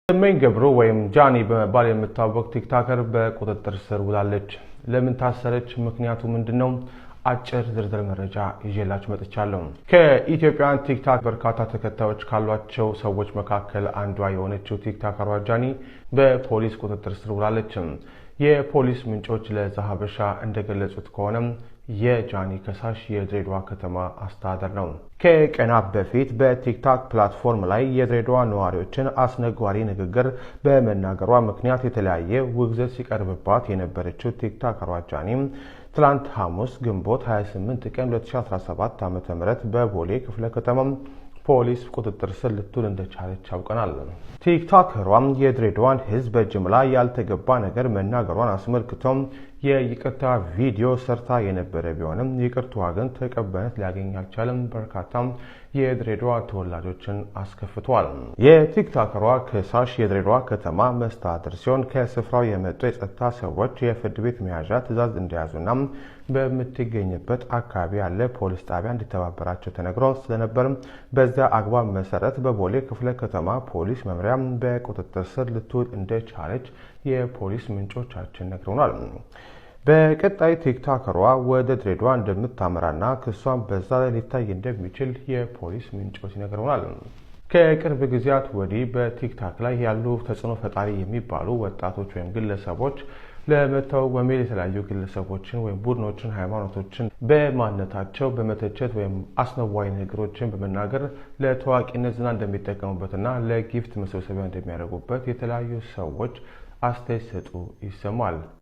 ስመኝ ገብሩ ወይም ጃኒ በመባል የምትታወቅ ቲክቶከር በቁጥጥር ስር ውላለች። ለምን ታሰረች? ምክንያቱ ምንድነው? አጭር ዝርዝር መረጃ ይዤላችሁ መጥቻለሁ። ከኢትዮጵያን ቲክቶክ በርካታ ተከታዮች ካሏቸው ሰዎች መካከል አንዷ የሆነችው ቲክቶከሯ ጃኒ በፖሊስ ቁጥጥር ስር ውላለች። የፖሊስ ምንጮች ለዛሀበሻ እንደገለጹት ከሆነ የጃኒ ከሳሽ የድሬዳዋ ከተማ አስተዳደር ነው። ከቀናት በፊት በቲክቶክ ፕላትፎርም ላይ የድሬዳዋ ነዋሪዎችን አስነጓሪ ንግግር በመናገሯ ምክንያት የተለያየ ውግዘት ሲቀርብባት የነበረችው ቲክቶከሯ ጃኒ ትላንት ሐሙስ ግንቦት 28 ቀን 2017 ዓ.ም በቦሌ ክፍለ ከተማ ፖሊስ ቁጥጥር ስር ልትውል እንደቻለች አውቀናል። ቲክቶከሯም የድሬዳዋን ሕዝብ በጅምላ ያልተገባ ነገር መናገሯን አስመልክቶ የይቅርታ ቪዲዮ ሰርታ የነበረ ቢሆንም ይቅርታዋ ግን ተቀባይነት ሊያገኝ አልቻለም። በርካታ የድሬዳዋ ተወላጆችን አስከፍቷል። የቲክቶከሯ ከሳሽ የድሬዳዋ ከተማ መስተዳድር ሲሆን ከስፍራው የመጡ የጸጥታ ሰዎች የፍርድ ቤት መያዣ ትዕዛዝ እንደያዙና በምትገኝበት አካባቢ ያለ ፖሊስ ጣቢያ እንዲተባበራቸው ተነግሮ ስለነበር በዚያ አግባብ መሰረት በቦሌ ክፍለ ከተማ ፖሊስ መምሪያ በቁጥጥር ስር ልትውል እንደቻለች የፖሊስ ምንጮቻችን ነግረውናል። በቀጣይ ቲክቶከሯ ወደ ድሬዳዋ እንደምታመራና ክሷን በዛ ላይ ሊታይ እንደሚችል የፖሊስ ምንጮች ነግረውናል። ከቅርብ ጊዜያት ወዲህ በቲክቶክ ላይ ያሉ ተጽዕኖ ፈጣሪ የሚባሉ ወጣቶች ወይም ግለሰቦች ለመታወቅ በሚል የተለያዩ ግለሰቦችን ወይም ቡድኖችን፣ ሃይማኖቶችን በማንነታቸው በመተቸት ወይም አስነዋሪ ነገሮችን በመናገር ለታዋቂነት ዝና እንደሚጠቀሙበትና ለጊፍት መሰብሰቢያ እንደሚያደርጉበት የተለያዩ ሰዎች አስተያየት ሲሰጡ ይሰማል።